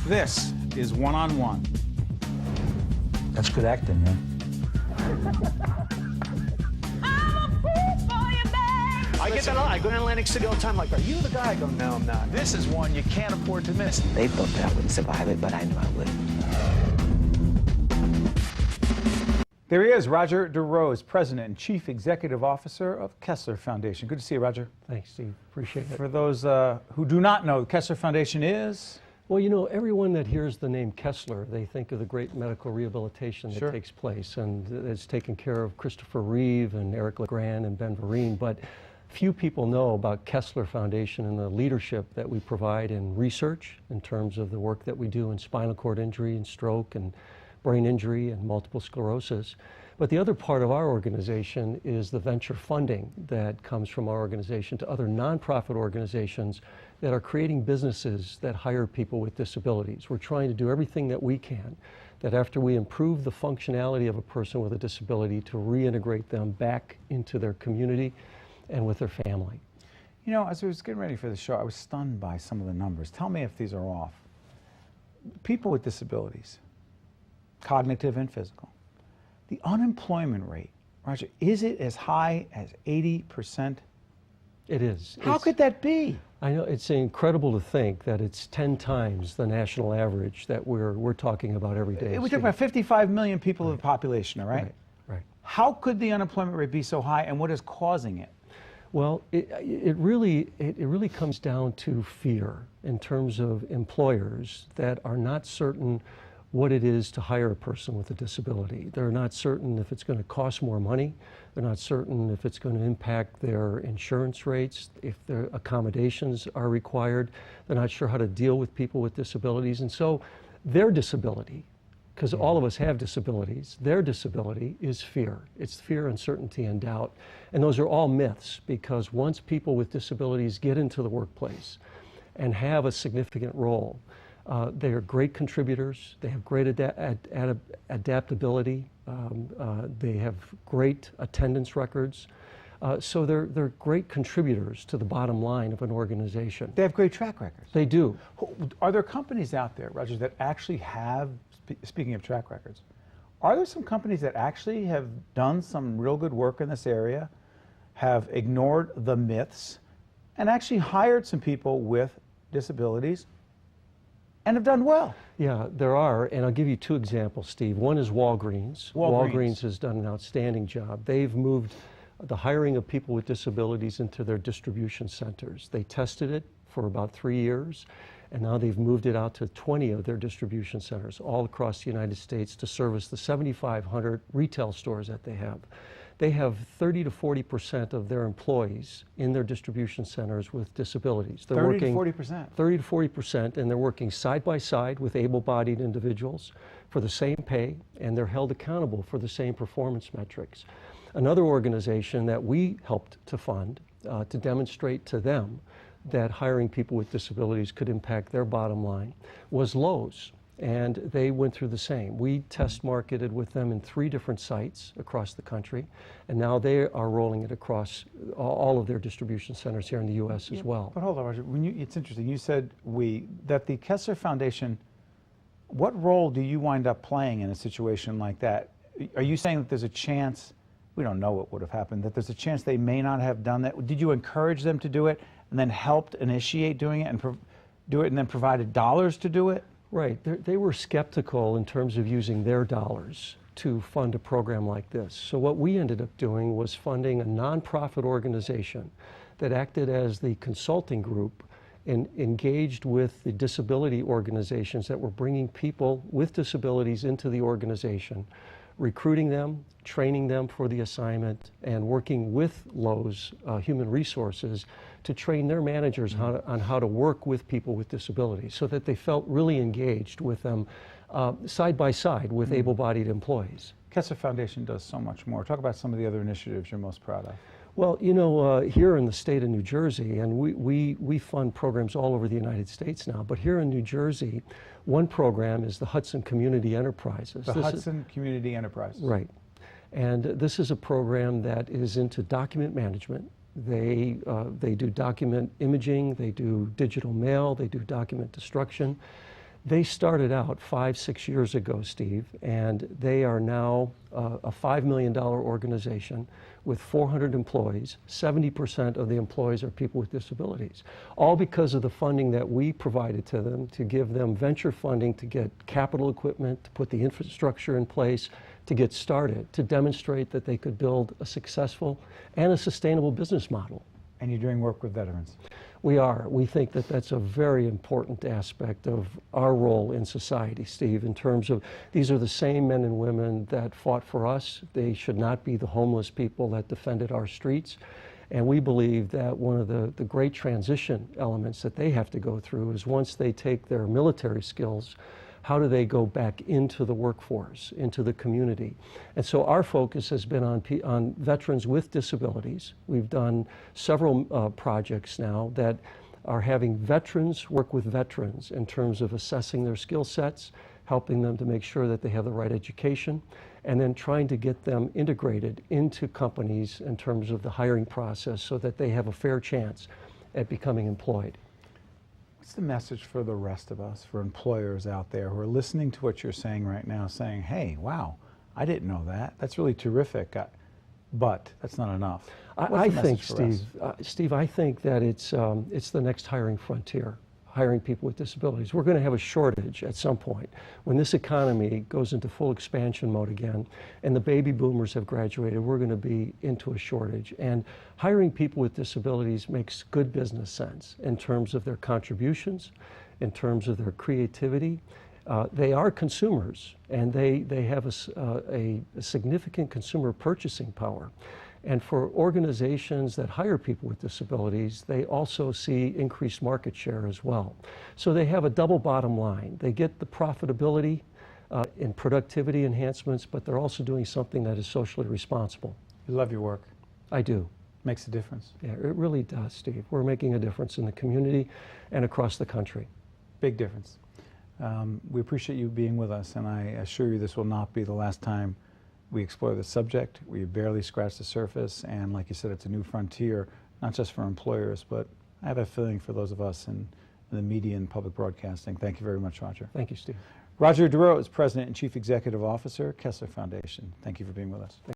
This is One-on-One. That's good acting, man. I get that a lot. I go to Atlantic City all the time, like, are you the guy? I go, no, I'm not. This is one you can't afford to miss. They thought that I wouldn't survive it, but I knew I would. There he is, Rodger DeRose, President and Chief Executive Officer of Kessler Foundation. Good to see you, Rodger. Thanks, Steve. Appreciate it. For those who do not know, the Kessler Foundation is? Well, you know, everyone that hears the name Kessler, they think of the great medical rehabilitation that takes place, and it's taken care of Christopher Reeve and Eric LeGrand and Ben Vereen, but few people know about Kessler Foundation and the leadership that we provide in research in terms of the work that we do in spinal cord injury and stroke and brain injury and multiple sclerosis. But the other part of our organization is the venture funding that comes from our organization to other nonprofit organizations that are creating businesses that hire people with disabilities. We're trying to do everything that we can, that after we improve the functionality of a person with a disability, to reintegrate them back into their community and with their family. You know, as I was getting ready for the show, I was stunned by some of the numbers. Tell me if these are off. People with disabilities, cognitive and physical, the unemployment rate, Rodger, is it as high as 80%? It is. How could that be? I know, it's incredible to think that it's 10 times the national average that we're talking about every day. We talk about 55 million people of the population, all right? Right. How could the unemployment rate be so high, and what is causing it? Well, it really comes down to fear in terms of employers that are not certain what it is to hire a person with a disability. They're not certain if it's going to cost more money. They're not certain if it's going to impact their insurance rates, if their accommodations are required. They're not sure how to deal with people with disabilities. And so their disability, because all of us have disabilities, their disability is fear. It's fear, uncertainty, and doubt. And those are all myths, because once people with disabilities get into the workplace and have a significant role, they are great contributors. They have great adaptability. They have great attendance records. So they're great contributors to the bottom line of an organization. They have great track records. They do. Are there companies out there, Rodger, that actually have, speaking of track records, are there some companies that actually have done some real good work in this area, have ignored the myths, and actually hired some people with disabilities and have done well? Yeah, there are, and I'll give you two examples, Steve. One is Walgreens. Walgreens has done an outstanding job. They've moved the hiring of people with disabilities into their distribution centers. They tested it for about 3 years, and now they've moved it out to 20 of their distribution centers all across the United States to service the 7,500 retail stores that they have. They have 30 to 40% of their employees in their distribution centers with disabilities. They're 30 working to 40%? 30 to 40%, and they're working side by side with able-bodied individuals for the same pay, and they're held accountable for the same performance metrics. Another organization that we helped to fund to demonstrate to them that hiring people with disabilities could impact their bottom line was Lowe's. And they went through the same. We test marketed with them in 3 different sites across the country, and now they are rolling it across all of their distribution centers here in the U.S. as well. But hold on, Rodger. It's interesting. You said that the Kessler Foundation, what role do you wind up playing in a situation like that? Are you saying that there's a chance, we don't know what would have happened, that there's a chance they may not have done that? Did you encourage them to do it and then helped initiate doing it and then provided dollars to do it? Right. They were skeptical in terms of using their dollars to fund a program like this. So what we ended up doing was funding a nonprofit organization that acted as the consulting group and engaged with the disability organizations that were bringing people with disabilities into the organization, recruiting them, training them for the assignment, and working with Lowe's Human Resources to train their managers on how to work with people with disabilities so that they felt really engaged with them side by side with able-bodied employees. Kessler Foundation does so much more. Talk about some of the other initiatives you're most proud of. Well, you know, here in the state of New Jersey, and we fund programs all over the United States now, but here in New Jersey, one program is the Hudson Community Enterprises. The Hudson Community Enterprises. Right. And this is a program that is into document management. They do document imaging, they do digital mail, they do document destruction. They started out 5-6 years ago, Steve, and they are now a $5 million organization with 400 employees. 70% of the employees are people with disabilities, all because of the funding that we provided to them to give them venture funding to get capital equipment, to put the infrastructure in place, to get started, to demonstrate that they could build a successful and a sustainable business model. And you're doing work with veterans. We are. We think that that's a very important aspect of our role in society, Steve, in terms of these are the same men and women that fought for us. They should not be the homeless people that defended our streets. And we believe that one of the great transition elements that they have to go through is once they take their military skills, how do they go back into the workforce, into the community? And so our focus has been on veterans with disabilities. We've done several projects now that are having veterans work with veterans in terms of assessing their skill sets, helping them to make sure that they have the right education, and then trying to get them integrated into companies in terms of the hiring process so that they have a fair chance at becoming employed. What's the message for the rest of us, for employers out there who are listening to what you're saying right now, saying, hey, wow, I didn't know that. That's really terrific, but that's not enough. I think, Steve, I think that it's the next hiring frontier, hiring people with disabilities. We're going to have a shortage at some point. When this economy goes into full expansion mode again and the baby boomers have graduated, we're going to be into a shortage. And hiring people with disabilities makes good business sense in terms of their contributions, in terms of their creativity. They are consumers, and they have a significant consumer purchasing power. And for organizations that hire people with disabilities, they also see increased market share as well. So they have a double bottom line. They get the profitability in productivity enhancements, but they're also doing something that is socially responsible. You love your work. I do. Makes a difference. Yeah, it really does, Steve. We're making a difference in the community and across the country. Big difference. We appreciate you being with us, and I assure you this will not be the last time we explore the subject. We barely scratched the surface, and like you said, it's a new frontier, not just for employers, but I have a feeling for those of us in the media and public broadcasting. Thank you very much, Rodger. Thank you, Steve. Rodger DeRose, President and Chief Executive Officer, Kessler Foundation. Thank you for being with us.